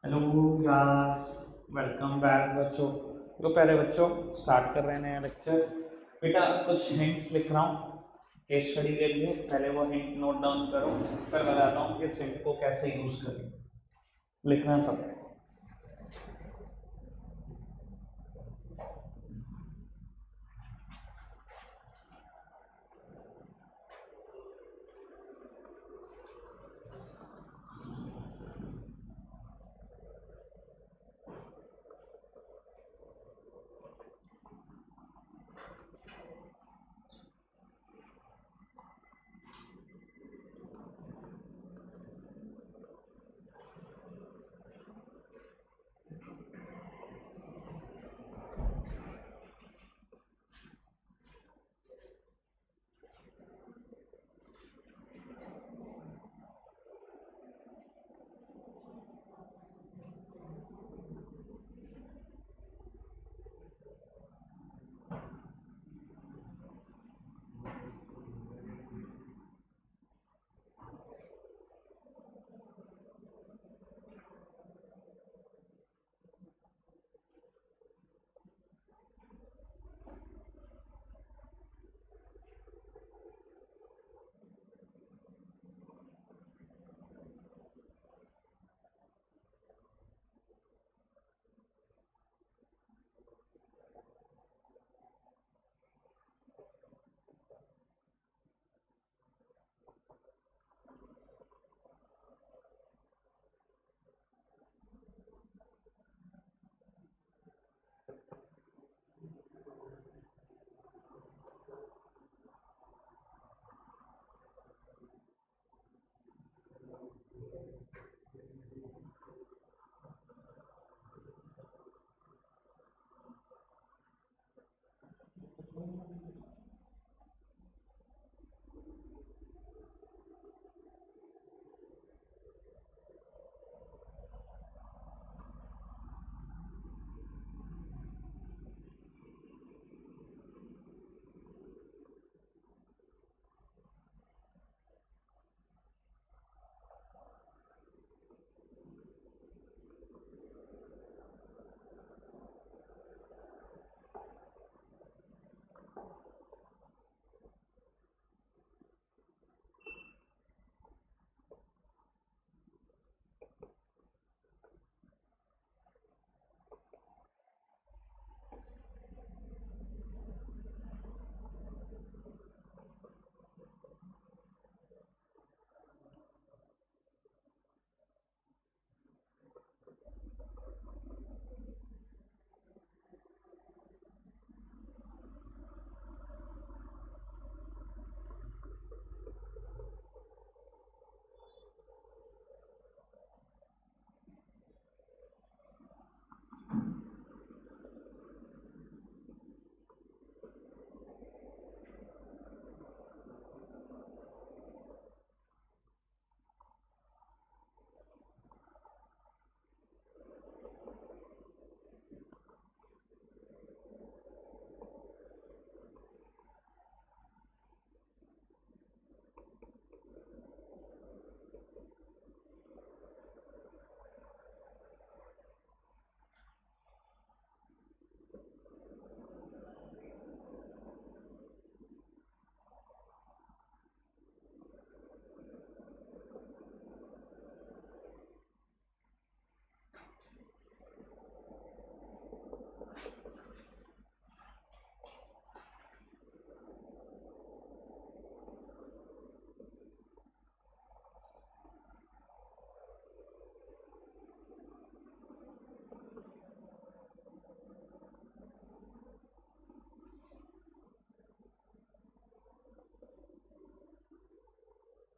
Hello class, welcome back बच्चों। तो पहले बच्चों स्टार्ट कर रहे हैं नया लेक्चर। बेटा कुछ हिंट्स लिख रहा हूँ केस स्टडी के लिए। पहले वो हिंट नोट डाउन करो, फिर बताता हूँ कि इस हिंट को कैसे यूज करें। लिखना सब।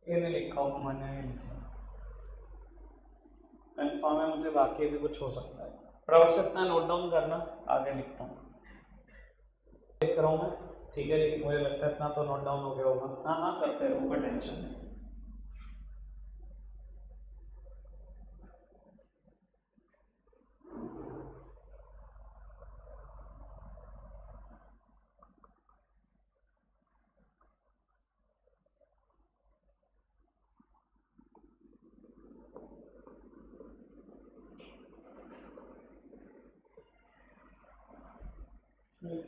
ये नहीं लिखा हो मैंने, कंफर्म है मुझे, बाकी भी कुछ हो सकता है। पर बस इतना नोट डाउन करना, आगे लिखता हूँ। लिख रहा हूँ मैं, ठीक है, लेकिन मुझे लगता है इतना तो नोट डाउन हो गया होगा। हाँ हाँ, करते रहो, कोई टेंशन नहीं। लो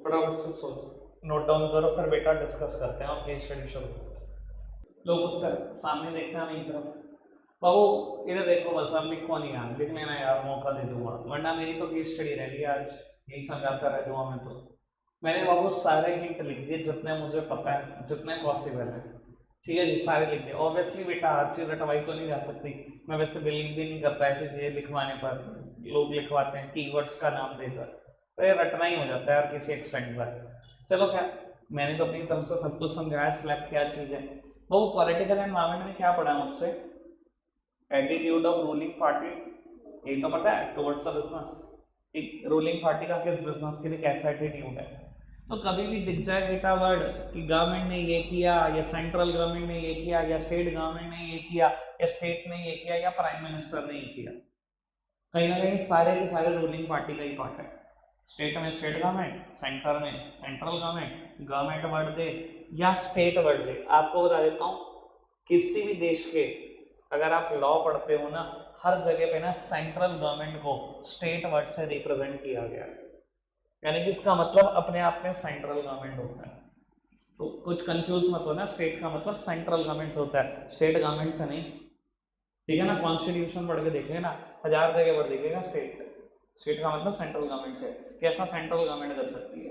फटाफट से सोचो, नोट डाउन करो, फिर बेटा डिस्कस करते हैं और केस स्टडी शुरू करते हैं। लोग उत्तर सामने देखना नहीं तरफ। बाबू इधर देखो, बस अब लिखो नहीं यार, लिख लेना यार, मौका दे दूंगा, वरना मेरी तो केस स्टडी रहेगी आज, यही समझाता रह दूंगा मैं तो। मैंने बाबू सारे हिंट लिख दिए जितने मुझे पता है, जितने पॉसिबल है, ठीक है जी, सारे लिख दिए। ऑब्वियसली बेटा हर चीज़ रटवाई तो नहीं जा सकती, मैं वैसे बिलीव भी नहीं करता ऐसी चीज़ें लिखवाने पर, लोग लिखवाते हैं कीवर्ड्स का नाम देकर, तो ये रटना ही हो जाता है यार किसी एक्सटेंट पर। चलो क्या, मैंने तो अपनी तरफ से सब कुछ समझाया, सिलेक्ट क्या चीज़ है। वो पॉलिटिकल एनवायरनमेंट में क्या पढ़ा मुझसे, एटीट्यूड ऑफ रूलिंग पार्टी, यही तो पता है, towards the business, ruling party का किस बिजनेस के लिए कैसा एटीट्यूड है। तो कभी भी दिख जाए बेटा वर्ड कि गवर्नमेंट ने ये किया, या सेंट्रल गवर्नमेंट ने ये किया, या स्टेट गवर्नमेंट ने ये किया, या स्टेट ने ये किया, या प्राइम मिनिस्टर ने ये किया, कहीं ना कहीं सारे के सारे रूलिंग पार्टी का ही पार्ट है। स्टेट में स्टेट गवर्नमेंट, सेंटर में सेंट्रल गवर्नमेंट, गवर्नमेंट वर्ड दे या स्टेट वर्ड दे। आपको बता देता हूँ, किसी भी देश के अगर आप लॉ पढ़ते हो ना, हर जगह पे ना सेंट्रल गवर्नमेंट को स्टेट वर्ड से रिप्रेजेंट किया गया है, यानी कि इसका मतलब अपने आप में सेंट्रल गवर्नमेंट होता है। तो कुछ कंफ्यूज मत हो ना, स्टेट का मतलब सेंट्रल गवर्नमेंट से होता है, स्टेट गवर्नमेंट से नहीं, ठीक है ना। कॉन्स्टिट्यूशन पढ़ के देख लेना, 1000 जगह पढ़ देखेगा स्टेट, स्टेट का मतलब सेंट्रल गवर्नमेंट से, कैसा सेंट्रल गवर्नमेंट कर सकती है,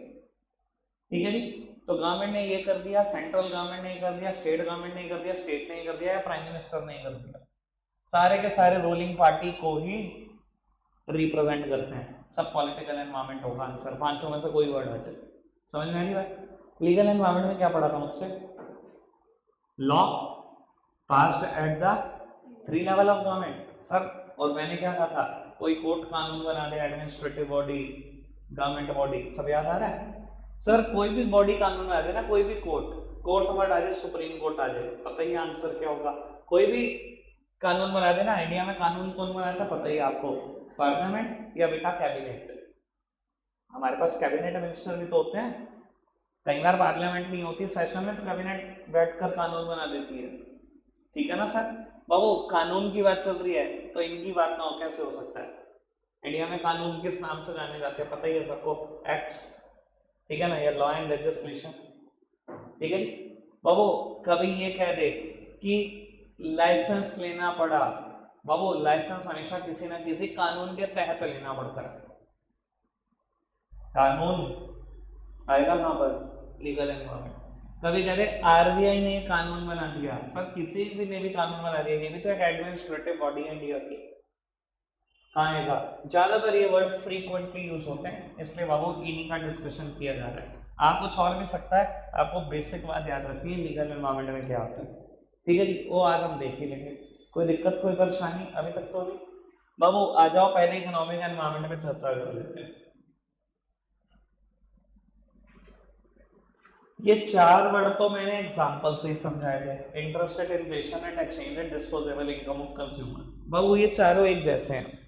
ठीक है जी। तो गवर्नमेंट ने ये कर दिया, सेंट्रल गवर्नमेंट ने कर दिया, स्टेट गवर्नमेंट ने कर दिया, स्टेट ने कर दिया, या प्राइम मिनिस्टर ने कर दिया, सारे के सारे रूलिंग पार्टी को ही रिप्रेजेंट करते हैं। सब पॉलिटिकल एनवायरनमेंट होगा आंसर, पांचों में से कोई वर्ड आ जाए। समझ में आ रही बात। लीगल एनवायरनमेंट में क्या पढ़ा था मुझसे, law passed at the 3 level of government sir, और मैंने क्या कहा था, कोई कोर्ट कानून बना दे, एडमिनिस्ट्रेटिव बॉडी, गवर्नमेंट बॉडी, सब याद आ रहा है सर। कोई भी बॉडी कानून आ जाए ना, कोई भी कोर्ट, कोर्ट वर्ड आ जाए, सुप्रीम कोर्ट आ जाए, पता ही आंसर क्या होगा। कोई भी कानून बना दे ना, इंडिया में कानून कौन बनाता है पता ही आपको, पार्लियामेंट या बेटा कैबिनेट। हमारे पास कैबिनेट मिनिस्टर भी तो होते हैं, कई बार पार्लियामेंट नहीं होती सेशन में, तो कैबिनेट बैठकर कानून बना देती है, ठीक है ना सर। बाबू कानून की बात चल रही है, तो इनकी बात ना हो कैसे हो सकता है। इंडिया में कानून किस नाम से जाने जाते हैं पता ही है सबको, एक्ट्स, ठीक है ना, या लॉ एंड लेजिस्लेशन, ठीक है जी। बाबू कभी ये कह दे कि लाइसेंस लेना पड़ा, बाबू लाइसेंस हमेशा किसी ना किसी कानून के तहत लेना पड़ता है, कानून आएगा कहां पर, लीगल एनवायरनमेंट। कभी कहते आरबीआई ने कानून बना दिया, सर किसी भी ने भी कानून बना दिया, ये भी तो एक एडमिनिस्ट्रेटिव बॉडी है इंडिया की, कहाँ आएगा। ज्यादातर ये वर्ड फ्रीक्वेंटली यूज होते हैं, इसलिए बाबू इन्हीं का डिस्कशन किया जा रहा है। आप कुछ और भी सकता है, आपको बेसिक बात याद रखनी है लीगल एनवायरनमेंट में क्या होता है, ठीक है जी, वो आज हम देख ही लेंगे। कोई दिक्कत कोई परेशानी अभी तक तो नहीं। बाबू आ जाओ, पहले इकोनॉमिक एनवायरनमेंट में चर्चा कर लेते हैं। ये 4 वर्ड तो मैंने एग्जांपल से ही समझाए थे, interest rate, inflation and exchange rate, disposable income of consumer. बाबू ये चारों एक जैसे हैं।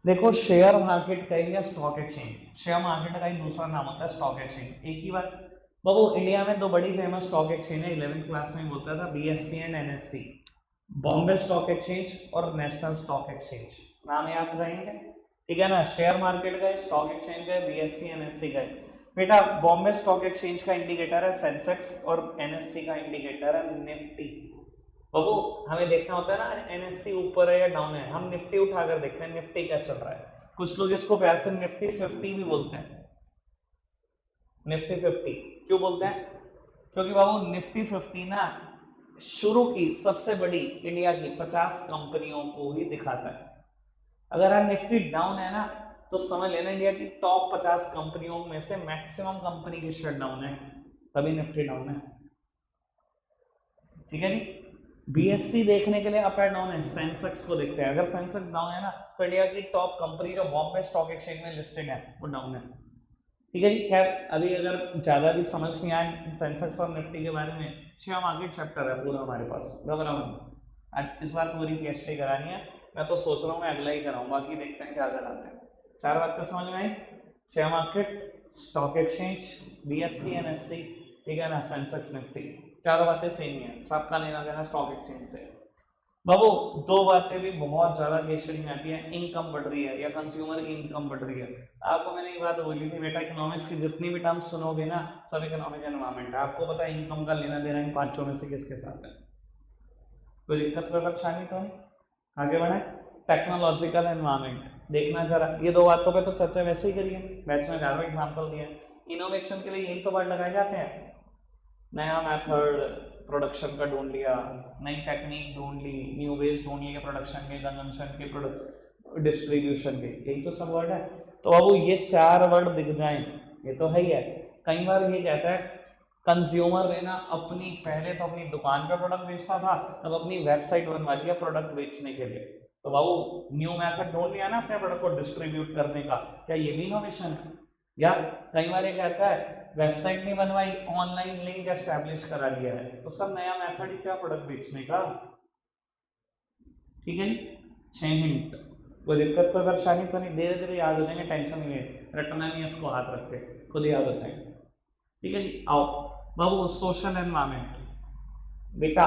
देखो शेयर मार्केट का या स्टॉक एक्सचेंज, शेयर मार्केट का ही दूसरा नाम होता है स्टॉक एक्सचेंज, एक ही बात। बाबू इंडिया में 2 बड़ी फेमस स्टॉक एक्सचेंज है, 11th क्लास में बोलता था, BSc and NSC, Bombay stock exchange और नेशनल स्टॉक एक्सचेंज, नाम याद रहेंगे, ठीक है ना। शेयर मार्केट का, स्टॉक एक्सचेंज का, बीएससी एनएससी का। बेटा बॉम्बे स्टॉक एक्सचेंज का इंडिकेटर है सेंसेक्स और एनएससी का इंडिकेटर है निफ्टी। बाबू हमें देखना होता है ना एनएससी ऊपर है या डाउन है, हम निफ्टी उठाकर देखते हैं निफ्टी क्या चल रहा है। कुछ लोग इसको प्यार से निफ्टी 50 भी बोलते हैं, निफ्टी 50 क्यों बोलते हैं, क्योंकि बाबू निफ्टी 50 ना शुरू की सबसे बड़ी इंडिया की 50 कंपनियों को ही दिखाता है। अगर हम निफ्टी डाउन है ना, तो समझ लेना इंडिया की टॉप 50 कंपनियों में से मैक्सिमम कंपनी की शेयर डाउन है, तभी निफ्टी डाउन है। ठीक है जी। बीएससी देखने के लिए अप एंड डाउन है, सेंसेक्स को देखते हैं। अगर सेंसेक्स डाउन है ना तो इंडिया की टॉप कंपनी जो बॉम्बे स्टॉक एक्सचेंज में लिस्टेड है वो डाउन है। ठीक है जी। खैर अभी अगर ज़्यादा भी समझ नहीं आए सेंसेक्स और निफ्टी के बारे में, शेयर मार्केट चैप्टर है पूरा हमारे पास, बराबर। आज इस बार पूरी पीएचडी करानी है, मैं तो सोच रहा हूँ मैं अगला ही कराऊँ, बाकी देखते हैं क्या कराते हैं। 4 बात तो समझ में आई, share market, stock exchange, BSC NSC, ठीक है ना, सेंसेक्स निफ्टी, चारों बातें सेम ही है, सबका लेना देना स्टॉक एक्सचेंज से। बाबू 2 बातें भी बहुत ज्यादा केस स्टडी में आती है, इनकम बढ़ रही है या कंज्यूमर की इनकम बढ़ रही है। आपको मैंने ये बात बोली थी बेटा, इकोनॉमिक्स की जितनी भी टर्म्स सुनोगे ना सब इकोनॉमिक एनवायरमेंट है। आपको पता है इनकम का लेना देना इन 5 में से किसके साथ है? कोई दिक्कत का परेशानी तो नहीं? आगे बढ़े। टेक्नोलॉजिकल एनवायरमेंट देखना जरा, ये 2 बातों पे तो चर्चा वैसे ही करिए, बैच में 11 एग्जाम्पल दिए। इनोवेशन के लिए यही तो वर्ड लगाए जाते हैं, नया मेथड प्रोडक्शन का ढूंढ लिया, नई टेक्निक ढूंढ ली, न्यू वेज ढूंढ लिए प्रोडक्शन के, कंजम्पशन के, प्रोडक्ट डिस्ट्रीब्यूशन के, यही तो सब वर्ड है। तो अब ये 4 वर्ड दिख जाएं, ये तो है ही है। कई बार ये कहता है कंज्यूमर ने ना अपनी, पहले तो अपनी दुकान पे प्रोडक्ट बेचता था, अब अपनी वेबसाइट बनवा दिया प्रोडक्ट बेचने के लिए। तो बाबू न्यू मेथड ढूंढ लिया ना अपने प्रोडक्ट को डिस्ट्रीब्यूट करने का, क्या ये भी इनोवेशन है? या कई बार ये कहता है वेबसाइट नहीं बनवाई, ऑनलाइन लिंक एस्टैब्लिश करा दिया है, तो सब नया मेथड ही क्या प्रोडक्ट बेचने का। ठीक है जी। 6 हिंट, कोई दिक्कत कोई परेशानी तो नहीं, धीरे धीरे याद हो जाएंगे, टेंशन नहीं है, रटना नहीं है, इसको हाथ रख के खुद याद हो जाएंगे। ठीक है जी। आओ बाबू सोशल एनवायरमेंट, बेटा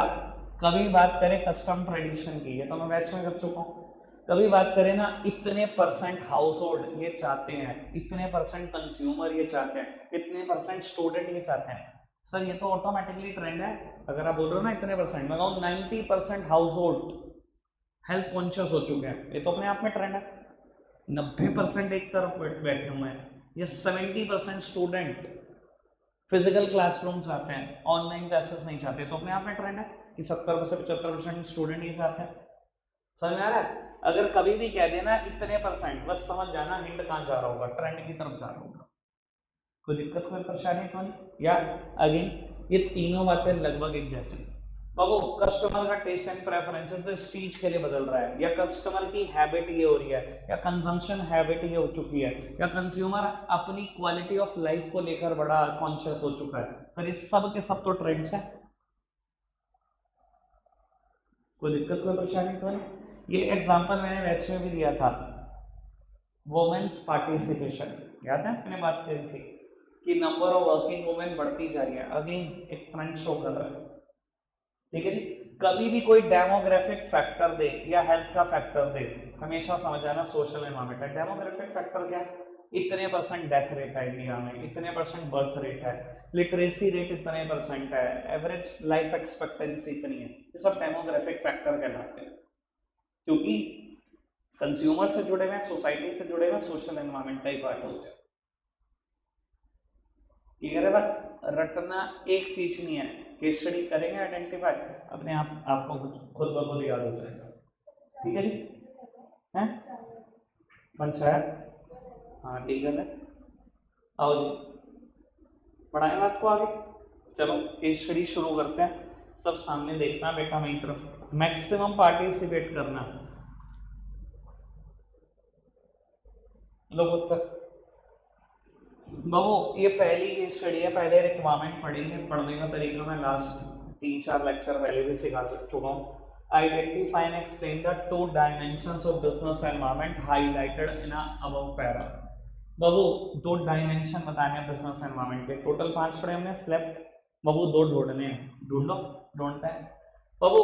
कभी बात करें कस्टम ट्रेडिशन की, ये तो मैं बैच में कर चुका हूँ। कभी बात करें ना इतने परसेंट हाउस होल्ड ये चाहते हैं, इतने परसेंट कंज्यूमर ये चाहते हैं, इतने परसेंट स्टूडेंट ये चाहते हैं, सर ये तो ऑटोमेटिकली ट्रेंड है। अगर आप बोल रहे हो ना इतने परसेंट, मैं कहूँ 90% हाउस होल्ड हेल्थ कॉन्शियस हो चुके हैं, ये तो अपने आप में ट्रेंड है। 90% एक तरफ बैठे हुए हैं, या 70% स्टूडेंट फिजिकल क्लासरूम चाहते हैं, ऑनलाइन क्लासेस नहीं चाहते, तो अपने आप में ट्रेंड है कि 70 से 75% स्टूडेंट ही चाहते हैं। समझ में आ रहा है? अगर कभी भी कह देना इतने परसेंट, बस समझ जाना हिंट कहाँ जा रहा होगा, ट्रेंड की तरफ जा रहा होगा। कोई दिक्कत कोई परेशानी तो नहीं? या अगेन ये तीनों बातें लगभग एक जैसी। बाबू कस्टमर का टेस्ट एंड प्रेफरेंसेस इस चीज के लिए बदल रहा है, या कस्टमर की हैबिट ये हो रही है, या कंजम्पशन हैबिट ये हो चुकी है, या कंज्यूमर अपनी क्वालिटी ऑफ लाइफ को लेकर बड़ा कॉन्शियस हो चुका है। सर ये सब के सब तो ट्रेंड्स हैं, कोई दिक्कत कोई परेशानी तो नहीं? ये एग्जांपल मैंने बैच में भी दिया था, वुमेन्स पार्टिसिपेशन, याद है मैंने बात करी थी कि नंबर ऑफ वर्किंग वुमेन बढ़ती जा रही है, अगेन एक ट्रेंड शो कर रहा है। ठीक है जी। कभी भी कोई डेमोग्राफिक फैक्टर दे या हेल्थ का फैक्टर दे, हमेशा समझ आना सोशल एनवायरमेंट है। डेमोग्राफिक फैक्टर क्या है? इतने परसेंट डेथ रेट है इंडिया में, इतने परसेंट बर्थ रेट है, लिटरेसी रेट इतने परसेंट है, एवरेज लाइफ एक्सपेक्टेंसी इतनी है, ये सब डेमोग्राफिक फैक्टर कहलाते हैं। क्योंकि कंज्यूमर से जुड़े हुए, सोसाइटी से जुड़े हुए, सोशल एनवायरमेंट का ही पार्ट होते हैं। क्लियर है बात? रटना एक चीज नहीं है, केस स्टडी करेंगे आइडेंटिफाई, अपने आप आपको खुद ब खुद याद हो जाएगा। ठीक है जी। हैं पंचायत, हाँ ठीक है। आओ जी बढ़ाएं बात को आगे, चलो केस स्टडी शुरू करते हैं। सब सामने देखना बेटा, मेरी तरफ मैक्सिमम पार्टिसिपेट करना। लोग उत्तर बाबू ये पहली केस स्टडी है, पहले रिक्वायरमेंट पढ़ेंगे, पढ़ने का तरीका मैं लास्ट 3-4 लेक्चर पहले भी सिखा चुका हूँ। Identify and explain the 2 dimensions of business environment highlighted in above para. Babu 2 dimension बताने हैं बिजनेस एनवायरनमेंट के, टोटल 5 पढ़े हमने। स्लेप बाबू 2 ढूंढने हैं, ढूंढ लो, ढूंढते हैं बाबू।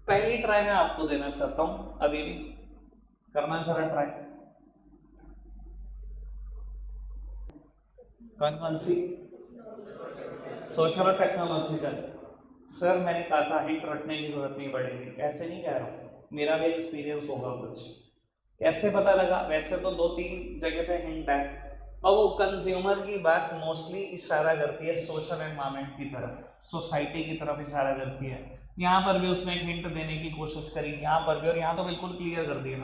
पहली ट्राई मैं आपको देना चाहता हूँ, अभी भी करना जरा ट्राई। कौन कौन सी? सोशल और टेक्नोलॉजिकल। सर मैंने कहा था हिंट रटने की जरूरत नहीं पड़ेगी, ऐसे नहीं कह रहा हूँ, मेरा भी एक्सपीरियंस होगा कुछ। कैसे पता लगा? वैसे तो 2-3 जगह पे हिंट है, और वो कंज्यूमर की बात मोस्टली इशारा करती है सोशल एनवायरनमेंट की तरफ, सोसाइटी की तरफ इशारा करती है। यहाँ पर भी उसने एक हिंट देने की कोशिश करी, यहाँ पर भी, और यहाँ तो बिल्कुल क्लियर कर दिया।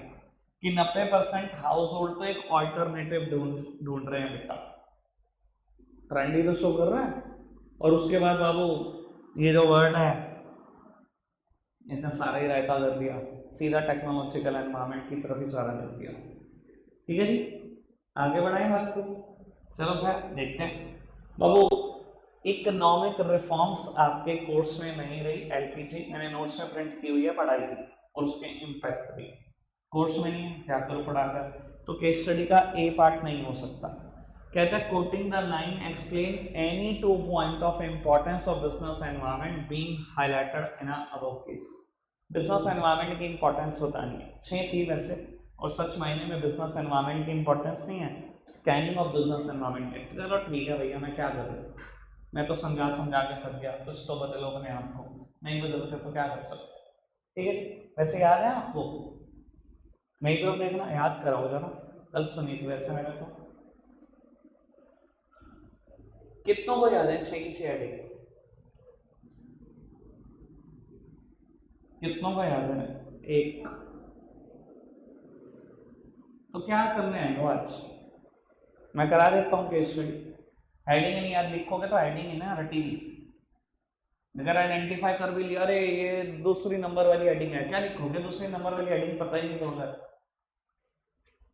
कि 90% हाउस होल्ड तो एक ऑल्टरनेटिव ढूंढ रहे हैं बेटा, ट्रेंड ही तो शो कर रहा है। और उसके बाद बाबू ये जो वर्ड है इसने सारा ही रायता कर दिया, सीधा टेक्नोलॉजिकल एनवायरनमेंट की तरफ ही सारा कर दिया। ठीक है जी, आगे बढ़ाएं बात को। चलो फिर देखते हैं बाबू, इकोनॉमिक रिफॉर्म्स आपके कोर्स में नहीं रही, एलपीजी मैंने नोट्स में प्रिंट की हुई है पढ़ाई की, और उसके इम्पैक्ट भी कोर्स में नहीं है, क्या करो पढ़ाकर। तो केस स्टडी का ए पार्ट नहीं हो सकता। कहता है coating the line explain any 2 point of importance of business environment being highlighted in above case. Business environment की इंपॉर्टेंस बतानी है, 6 थी वैसे, और सच मायने में बिजनेस एनवायरनमेंट की इंपॉर्टेंस नहीं है, स्कैनिंग ऑफ बिजनेस एनवायरनमेंट है। चलो ठीक है भैया, मैं क्या करूँ, मैं तो समझा के थक गया, कुछ तो बदलो अपने आप को, नहीं बदलते तो क्या कर सकते। ठीक है, वैसे याद है आपको, नहीं तो देखना याद कराओ जरा, कल सुनी थी वैसे मैंने तो। कितनों को याद है 6 की 6 हेडिंग, कितनों को याद है? एक। तो क्या करने आएंगे आज, मैं करा देता हूँ केस स्टडी। हेडिंग नहीं याद लिखोगे तो हेडिंग है ना रटी हुई, अगर आइडेंटिफाई कर भी लिया, अरे ये दूसरी नंबर वाली हेडिंग है, क्या लिखोगे दूसरी नंबर वाली हेडिंग, पता ही नहीं होगा,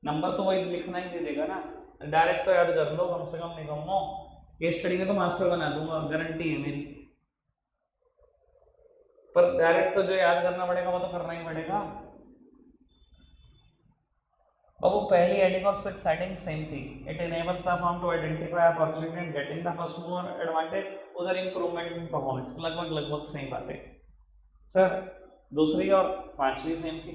नंबर तो वही लिखना ही दे देगा ना। डायरेक्ट तो याद कर लो कम से कम, निकम्मो केस स्टडी में तो मास्टर बना दूंगा, गारंटी है मेरी, पर डायरेक्ट तो जो याद करना पड़ेगा वो तो करना ही पड़ेगा। और वो पहली हेडिंग और सिक्स हेडिंग सेम थी, it enables the firm to identify opportunity and getting the first mover advantage, उधर इंप्रूवमेंट इन परफॉर्मेंस, लगभग सेम बातें सर। दूसरी और पांचवी सेम थी,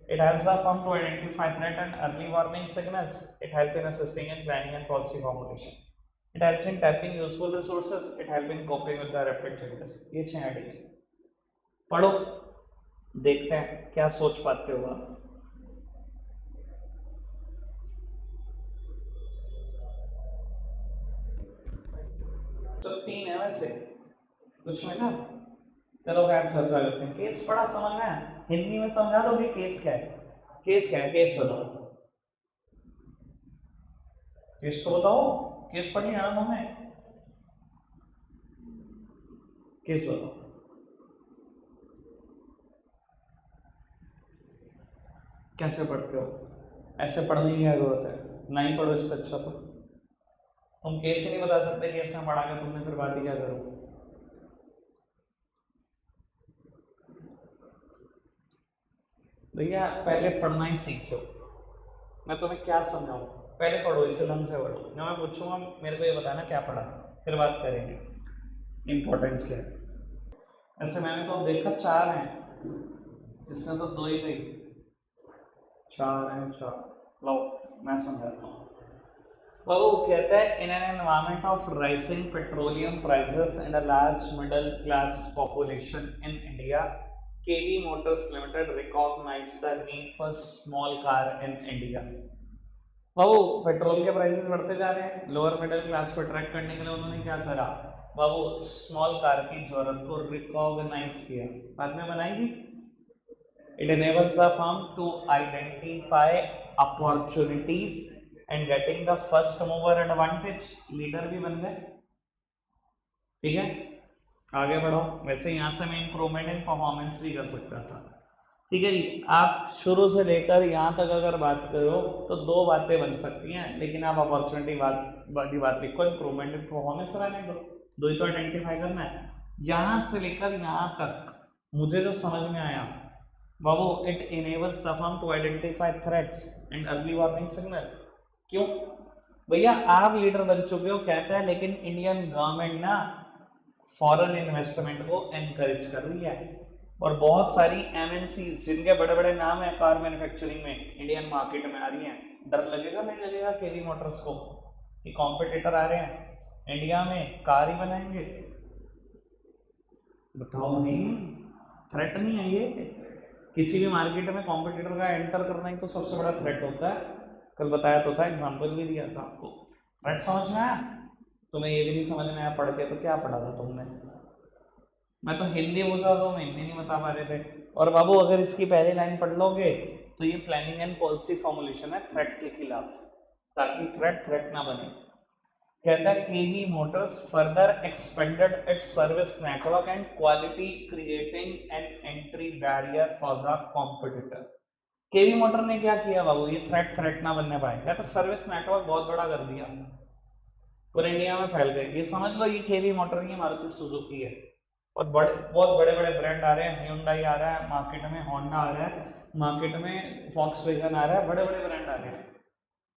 it helps the firm to identify threat and early warning signals, it help in assisting in planning and policy formulation, it helps in tapping useful resources, it help in coping with the rapid changes. ये 6 heading पढ़ो, देखते हैं क्या सोच पाते हो आप। तो 3 है वैसे कुछ में ना। चलो खैर चर्चा करते हैं। केस पढ़ा समझ में, हिंदी में समझा दो कि केस क्या है, केस क्या है, केस बताओ, केस तो बताओ, केस पढ़ लिया ना तुमने, केस बताओ। कैसे पढ़ते हो, ऐसे पढ़ने की क्या जरूरत है, नहीं पढ़ो इससे अच्छा तो। तुम केस ही नहीं बता सकते, केस में पढ़ा के तुमने फिर बात ही क्या करो। भैया पहले पढ़ना ही सीखो, मैं तुम्हें क्या समझाऊं, पहले पढ़ो, इसे ढंग से पढ़ो, जब मैं पूछूंगा मेरे को ये बताना क्या पढ़ा, फिर बात करेंगे इंपॉर्टेंस क्या है। ऐसे मैंने तो देखा 4 हैं, इसमें तो 2 ही गई, 4 हैं 4। लो मैं समझाता हूँ। बाबू कहता है in an environment of rising petroleum prices and a large middle class population in India, KV motors limited recognize the need for small car in India. बाबू पेट्रोल के प्राइसेस बढ़ते जा रहे हैं, लोअर मिडिल क्लास को attract करने के लिए उन्होंने क्या करा बाबू, स्मॉल कार की जरूरत को रिकॉग्नाइज किया, बाद में बनाएगी। It enables the firm to identify opportunities and getting the first mover advantage, leader भी बन गए। ठीक है, आगे बढ़ो। वैसे यहाँ से मैं इंप्रूवमेंट इन परफॉर्मेंस भी कर सकता था। ठीक है जी, आप शुरू से लेकर यहाँ तक अगर बात करो तो 2 बातें बन सकती हैं, लेकिन आप अपॉर्चुनिटी वाली बात लिखो, इंप्रूवमेंट इन परफॉर्मेंस रहने दो ही तो आइडेंटिफाई करना है। यहाँ से लेकर यहाँ तक मुझे जो समझ में आया बाबू, it enables the firm to identify threats and early warning signal. क्यों भैया, आप लीडर बन चुके हो कहता है, लेकिन इंडियन गवर्नमेंट ना फॉरेन इन्वेस्टमेंट को एनकरेज कर रही है, और बहुत सारी एमएनसी जिनके बड़े बड़े नाम है कार मैन्युफैक्चरिंग में, इंडियन मार्केट में आ रही हैं। डर लगेगा नहीं लगेगा केवी मोटर्स को कि कॉम्पिटिटर आ रहे हैं इंडिया में कार ही बनाएंगे? बताओ, नहीं थ्रेट नहीं है ये, किसी भी मार्केट में कॉम्पिटिटर का एंटर करना ही तो सबसे बड़ा थ्रेट होता है। कल बताया तो था, एग्जांपल भी दिया था आपको। थ्रेट समझ में आया? तुम्हें ये भी नहीं समझ में आया पढ़ के, तो क्या पढ़ा था तुमने? मैं तो हिंदी बोल रहा था, मैं हिंदी नहीं बता पा रहे थे। और बाबू अगर इसकी पहली लाइन पढ़ लोगे तो ये प्लानिंग एंड पॉलिसी फॉर्मुलेशन है थ्रेट के खिलाफ, ताकि थ्रेट ना बने। कहता है KV motors further expanded its service network and quality creating an entry barrier for the competitor. KV motor ने क्या किया बाबू, ये थ्रेट ना बनने पाए, कहता सर्विस नेटवर्क बहुत बड़ा कर दिया, पूरे इंडिया में फैल गए। ये समझ लो ये केवी मोटर नहीं, मारुति सुजुकी है। और बहुत बड़े बड़े ब्रांड आ रहे हैं, Hyundai आ रहा है मार्केट में, होंडा आ रहा है मार्केट में, Volkswagen आ रहा है, बड़े बड़े ब्रांड आ रहे हैं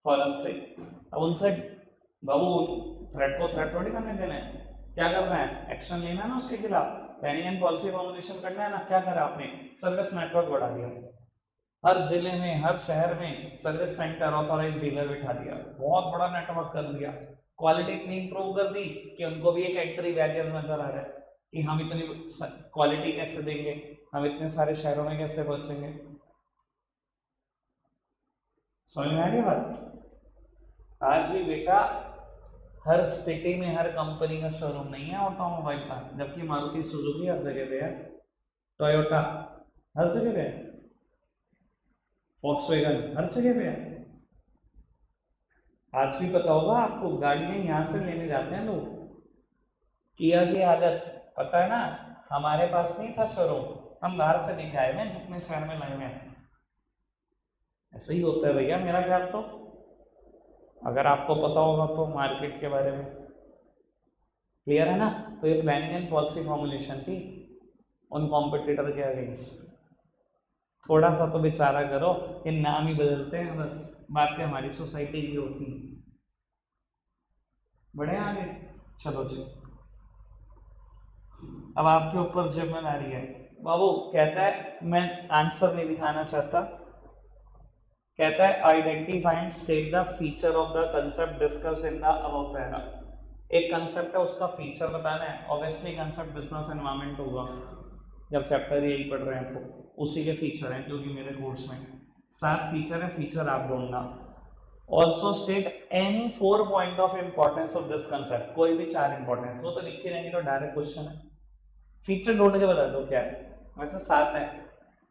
फॉरेन से। अब उनसे बाबू थ्रेट को थ्रेट थोड़ी करने देना है, क्या करना है, एक्शन लेना है ना उसके खिलाफ, प्लानिंग एंड पॉलिसी फॉर्मुलेशन करना है ना। क्या करा आपने, सर्विस नेटवर्क बढ़ा दिया, हर जिले में हर शहर में सर्विस सेंटर ऑथोराइज डीलर बिठा दिया, बहुत बड़ा नेटवर्क कर दिया, क्वालिटी इतनी इंप्रूव कर दी कि उनको भी एक एंट्री बैरियर नजर आ रहा है कि हम इतनी क्वालिटी कैसे देंगे, हम इतने सारे शहरों में कैसे पहुंचेंगे। समझ में आ गई बात। आज भी बेटा हर सिटी में हर कंपनी का शोरूम नहीं है ऑटोमोबाइल का, जबकि मारुति सुजुकी हर जगह पे है, टोयोटा हर जगह पे है, वॉक्सवैगन हर जगह पे है। आज भी पता होगा आपको, गाड़ियां यहाँ से लेने जाते हैं लोग, किया की आदत पता है ना, हमारे पास नहीं था शोरूम, हम बाहर से लेके आए हैं जितने शहर में लाए हैं। ऐसा ही होता है भैया मेरा ख्याल तो, अगर आपको पता होगा तो मार्केट के बारे में। क्लियर है ना। तो ये प्लानिंग एंड पॉलिसी फॉर्मुलेशन थी उन कॉम्पिटिटर के अगेंस्ट। थोड़ा सा तो बेचारा करो, ये नाम ही बदलते हैं बस, बातें हमारी सोसाइटी की होती हैं। बढ़े आगे, चलो जी। अब आपके ऊपर जिम्मेदारी है बाबू। कहता है, मैं आंसर नहीं दिखाना चाहता, कहता है identify and state the feature of the concept discussed in the above para. एक कंसेप्ट है उसका फीचर बताना है, ऑब्वियसली कंसेप्ट बिजनेस एनवायरनमेंट होगा, जब चैप्टर यही पढ़ रहे हैं तो उसी के फीचर हैं, क्योंकि मेरे कोर्स में 7 फीचर है, फीचर आप ढूंढना। Also state any 4 point of importance of this concept, कोई भी 4 इंपॉर्टेंस, वो तो लिखे रहेंगे तो डायरेक्ट क्वेश्चन है। फीचर ढूंढ के बता दो क्या है, वैसे 7 है।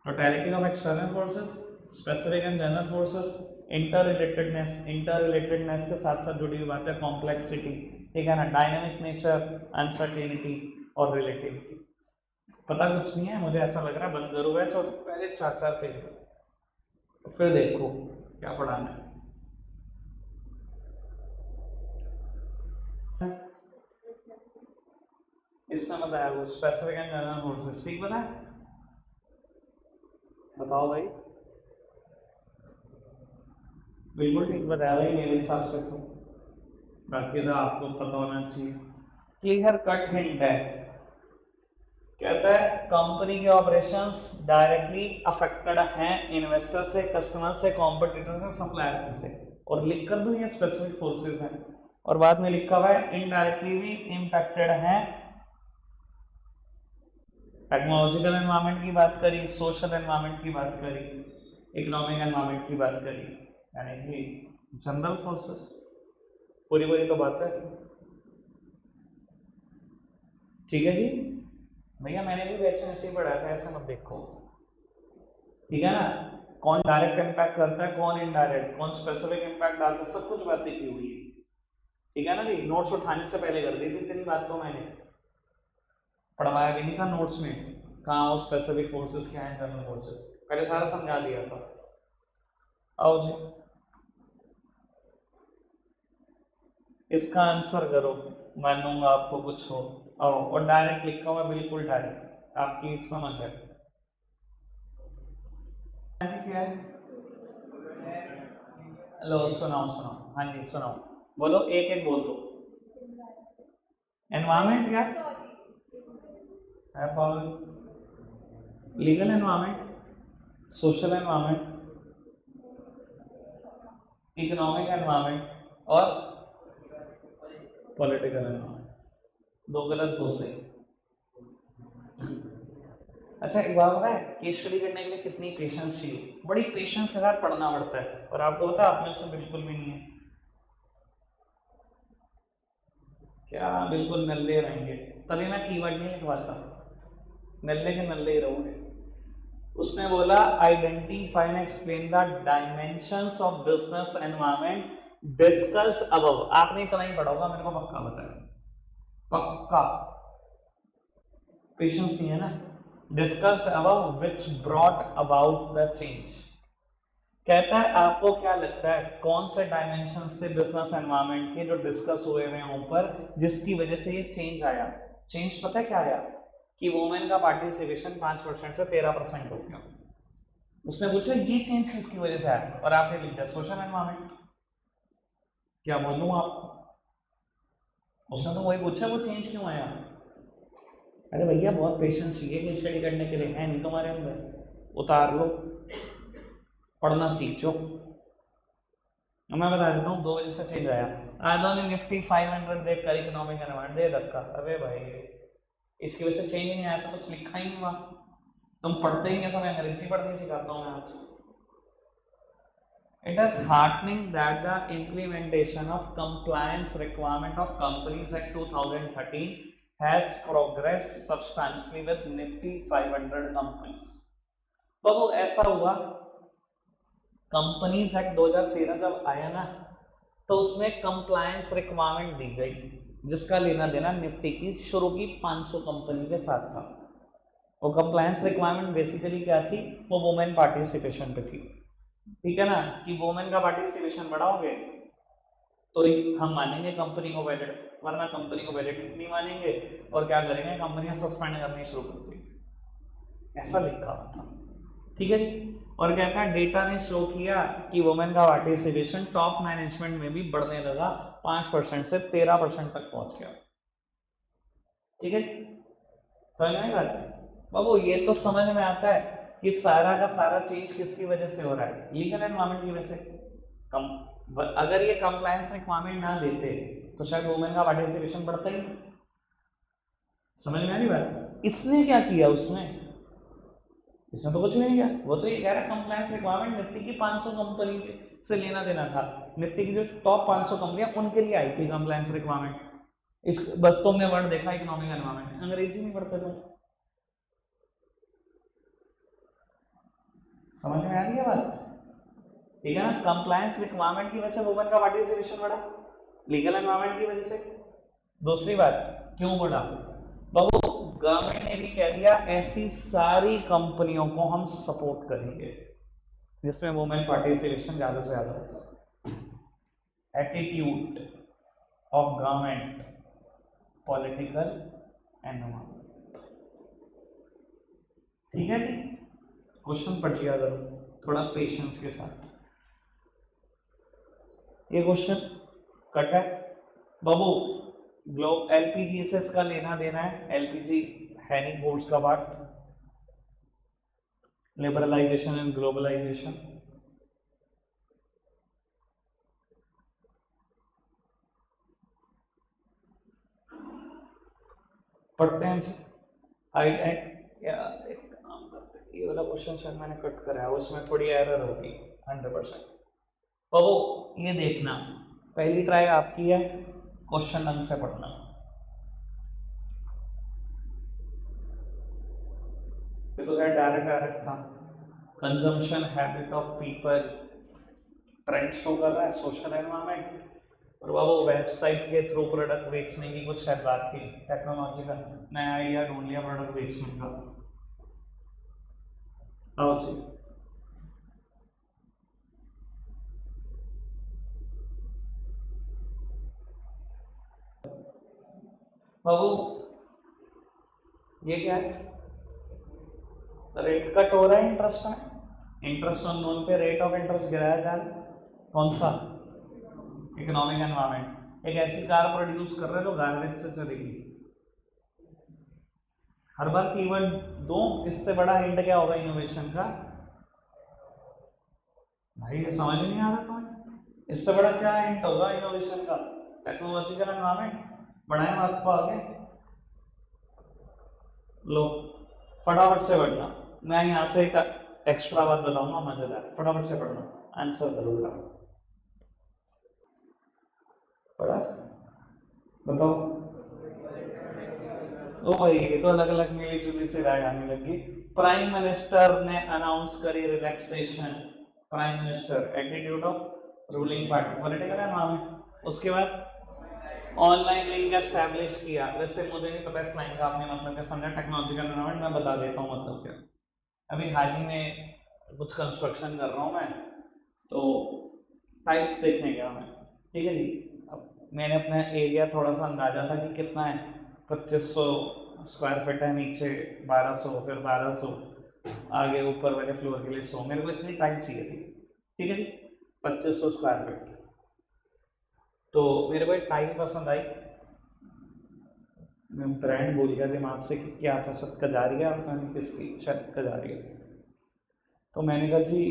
Totality of external forces, specific and general forces, inter relatedness के साथ साथ जुड़ी हुई बात है कॉम्प्लेक्सिटी, ठीक है ना, डायनामिक नेचर, अनसर्टेनिटी और रिलेटिविटी। पता कुछ नहीं है, मुझे ऐसा लग रहा है, बंद करो बैच और पहले 4 पेज तो फिर देखो क्या पढ़ाना है। इसने बताया वो स्पेसिफिक एंड जनरल फोर्सेस, ठीक बताया, बताओ भाई। बिल्कुल ठीक बताया भाई मेरे हिसाब से तो, बाकी तो आपको पता होना चाहिए। क्लियर कट हिंट है, कहता है कंपनी के ऑपरेशंस डायरेक्टली अफेक्टेड हैं इन्वेस्टर से, कस्टमर से, कॉम्पिटिटर से, सप्लायर से, और लिख कर दो ये स्पेसिफिक फोर्सेस हैं, और बाद में लिखा हुआ है इनडायरेक्टली भी इम्पैक्टेड हैं। टेक्नोलॉजिकल एनवायरनमेंट की बात करी, सोशल एनवायरनमेंट की बात करी, इकोनॉमिक एनवायरनमेंट की बात करी, यानी कि जनरल फोर्सेस, पूरी पूरी तो बात है। ठीक है जी भैया, मैंने भी बैच में ऐसे ही पढ़ा था, ऐसा मत देखो, ठीक है ना। कौन डायरेक्ट इम्पैक्ट करता है, कौन इनडायरेक्ट, कौन स्पेसिफिक इम्पैक्ट डालता है, सब कुछ बातें की हुई है, ठीक है ना जी। नोट्स उठाने से पहले कर दी थी इतनी बात तो मैंने, पढ़वाया भी नहीं था नोट्स में, कहाँ वो स्पेसिफिक फोर्सेस क्या है, जनरल फोर्सेस, पहले सारा समझा दिया था। आओ जी, इसका आंसर करो, मानूंगा आपको कुछ हो। आओ, और डायरेक्ट लिखा हुआ, बिल्कुल डायरेक्ट, आपकी समझ है क्या है। लो सुनाओ सुनाओ, हाँ जी सुनाओ, बोलो एक एक बोल दो। एनवायरमेंट क्या है, legal environment, social environment, economic environment और पॉलिटिकल एनवायरमेंट। 2 गलत 2 सही। अच्छा एक बात पता है, केस स्टडी करने के लिए कितनी पेशेंस चाहिए, बड़ी पेशेंस के साथ पढ़ना पड़ता है, और आपको पता है आप में से बिल्कुल भी नहीं है, क्या बिल्कुल नल्ले रहेंगे, तभी मैं कीवर्ड नहीं लिखवाता, नल्ले के नल्ले ही रहोगे। उसने बोला identify and explain the dimensions of business environment discussed above. आपने इतना ही पढ़ा होगा, मेरे को पक्का बताया, पक्का, पेशेंस नहीं है ना। Discussed above which brought about the change. कहता है आपको क्या लगता है कौन से डायमेंशंस थे बिजनेस एनवायरनमेंट के जो डिस्कस हुए हैं ऊपर, जिसकी वजह से ये चेंज आया। चेंज पता है क्या आया कि वुमेन का पार्टिसिपेशन 5% से 13% हो गया। उसने पूछा ये चेंज किसकी वजह से आया, और आपने लिख दिया सोशल एनवायरनमेंट। क्या बोलूं आपको, उसने तो वही पूछा वो चेंज क्यों आया। अरे भैया बहुत पेशेंस चाहिए स्टडी करने के लिए, है नहीं तुम्हारे अंदर, उतार लो, पढ़ना सीख जाओ। मैं बता देता हूँ 2 वजह से चेंज आया। आधों ने निफ्टी 500 देखकर इकोनॉमिक एनवायरनमेंट दे रखा। अरे भाई इसकी वजह से चेंज ही नहीं आया, ऐसा कुछ लिखा ही नहीं हुआ। तुम पढ़ते ही नहीं, तो मैं अंग्रेजी पढ़नी सिखाता हूँ मैं आज। It is heartening that the implementation of compliance requirement of Companies Act 2013 has progressed substantially with Nifty 500 companies। तो वो ऐसा हुआ, कंपनीज एक्ट 2013 जब आया ना, तो उसमें कंप्लायंस रिक्वायरमेंट दी गई, जिसका लेना देना निफ्टी की शुरू की 500 कंपनी के साथ था। वो कंप्लायंस रिक्वायरमेंट बेसिकली क्या थी, वो वुमेन पार्टिसिपेशन पे थी। ठीक है ना, कि वुमेन का पार्टिसिपेशन बढ़ाओगे तो हम मानेंगे कंपनी को वैलिड, वरना कंपनी को वैलिड नहीं मानेंगे और क्या करेंगे, कंपनियां सस्पेंड करनी शुरू कर देंगे। ऐसा लिखा हुआ था। ठीक है जी। और कहता है डेटा ने शो किया कि वुमेन का पार्टिसिपेशन टॉप मैनेजमेंट में भी बढ़ने लगा, 5% से 13% तक पहुंच गया। ठीक है, समझ में बात बाबू, ये तो समझ में आता है कि सारा का सारा चेंज किसकी वजह से हो रहा है, लीगल एनवायरनमेंट की वजह से। अगर ये कंप्लायंस रिक्वायरमेंट ना देते तो शायद वुमेन का पार्टिसिपेशन बढ़ता ही नहीं। समझ में आ रही बात। इसने क्या किया, उसमें इसमें तो कुछ भी नहीं किया। वो तो ये कह रहा है कंप्लायंस रिक्वायरमेंट निफ्टी की 500 कंपनी से लेना देना था, निफ्टी की जो टॉप 500 कंपनियां उनके लिए आई थी कंप्लायंस रिक्वायरमेंट। इस बस तुमने वर्ड देखा इकोनॉमिक एनवायरनमेंट, अंग्रेजी नहीं पढ़ते तुम। समझ में आ रही है बात। ठीक है ना, कंप्लायंस रिक्वायरमेंट की वजह से वुमेन का पार्टिसिपेशन बढ़ा, लीगल एनवायरनमेंट की वजह से। दूसरी बात, क्यों बढ़ा बाबू, गवर्नमेंट ने भी कह दिया ऐसी सारी कंपनियों को हम सपोर्ट करेंगे जिसमें वुमेन पार्टिसिपेशन ज्यादा से ज्यादा होता है। Attitude of government political environment. ठीक है जी, क्वेश्चन पढ़ लिया करो थोड़ा पेशेंस के साथ। ये क्वेश्चन कट है बाबू। ग्लोब एलपीजी से इसका लेना देना है, एलपीजी है नहीं कोर्स का पार्ट, लिबरलाइजेशन एंड ग्लोबलाइजेशन। पढ़ते हैं जी। एक काम करते हैं, ये वाला क्वेश्चन शायद मैंने कट कराया, उसमें थोड़ी एरर होगी 100%। बाबू ये देखना, पहली ट्राई आपकी है, क्वेश्चन ढंग से पढ़ना। ये तो डायरेक्ट था। Consumption habit of people, trend show कर रहा है, सोशल एनवायरनमेंट, और वो वेबसाइट के थ्रू प्रोडक्ट बेचने की कुछ शायद बात थी, टेक्नोलॉजी का नया आइडिया ढूंढ लिया प्रोडक्ट बेचने का। आओ जी, बाबू ये क्या है, रेट कट हो रहा है इंटरेस्ट में, इंटरेस्ट ऑन लोन पे रेट ऑफ इंटरेस्ट गिराया जा रहा है। कौन सा, इकोनॉमिक एनवायरनमेंट। एक ऐसी कार प्रोड्यूस कर रहा है जो गार्बेज से चलेगी। हर बार कीवर्ड दो, इससे बड़ा हिंट क्या होगा इनोवेशन का, भाई ये समझ नहीं आ रहा तुम्हें, इससे बड़ा क्या हिंट होगा इनोवेशन का, टेक्नोलॉजिकल एनवायरनमेंट। बढ़ाएं आपको आगे, लो फटाफट से पढ़ना, मैं यहाँ से एक एक्स्ट्रा बात बताऊंगा मजेदार, फटाफट से पढ़ना, आंसर करूंगा। पढ़ा, बताओ। ओ भाई ये तो अलग अलग मिली जुली से राय आने लगी। प्राइम मिनिस्टर ने अनाउंस करी relaxation, prime minister attitude of ruling party, political है नाम है। उसके बाद ऑनलाइन लिंक एस्टैब्लिश किया, वैसे मुझे नहीं पता इस लाइन का आपने मतलब क्या समझा, टेक्नोलॉजिकल एनवायरनमेंट मैं बता देता हूँ मतलब क्या। अभी हाल ही में कुछ कंस्ट्रक्शन कर रहा हूँ मैं, तो टाइल्स देखने गया मैं, ठीक है जी। अब मैंने अपना एरिया थोड़ा सा अंदाजा था कि कितना है, 2500 स्क्वायर फीट है, नीचे 1200, फिर 1200, आगे ऊपर वाले फ्लोर के लिए 100, मेरे को इतनी टाइल चाहिए थी, ठीक है जी, 2500 स्क्वायर फीट। तो मेरे को एक टाइल पसंद आई, मैं ब्रांड भूल गया दिमाग से कि क्या था, सब कजारिया पता नहीं किसकी, शायद कजारिया। तो मैंने कहा जी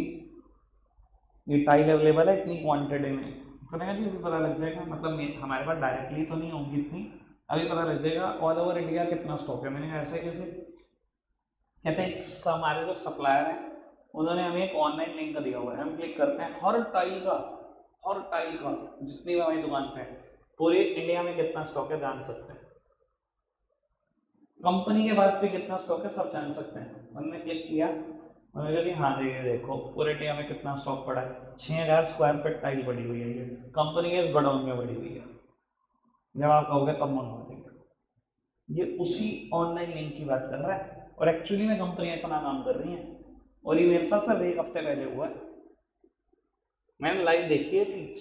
ये टाइल अवेलेबल है इतनी क्वांटिटी में, तो मैंने कहा जी अभी पता लग जाएगा, मतलब हमारे पास डायरेक्टली तो नहीं होंगी इतनी, अभी पता लग जाएगा ऑल ओवर इंडिया कितना स्टॉक है। मैंने कहा ऐसे कैसे, कहते हैं हमारे जो सप्लायर हैं उन्होंने हमें एक ऑनलाइन लिंक दिया हुआ है, हम क्लिक करते हैं हर टाइल का जितनी भी हमारी दुकान पे है पूरे इंडिया में कितना स्टॉक है जान सकते हैं, कंपनी के पास भी कितना स्टॉक है सब जान सकते हैं। उन्होंने क्लिक किया, उन्होंने कहा कि हाँ ये देखो पूरे इंडिया में कितना स्टॉक पड़ा है, 6000 स्क्वायर फीट टाइल पड़ी हुई है, ये कंपनी के इस गोडाउन में पड़ी हुई है, जब आप कहोगे तब मंगवा देंगे। ये उसी ऑनलाइन लिंक की बात कर रहा है, और एक्चुअली में कंपनियां इतना काम कर रही हैं, और ये मेरे साथ सर 1 हफ्ते पहले हुआ है, मैंने लाइव देखी है चीज,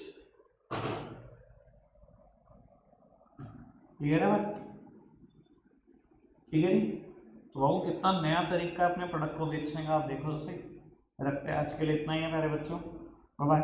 क्लियर है बात, ठीक है जी। तो वो कितना नया तरीका है अपने प्रोडक्ट को बेचने का, आप देखो उसे। रखते हैं आज के लिए इतना ही है मेरे बच्चों, बाय बाय।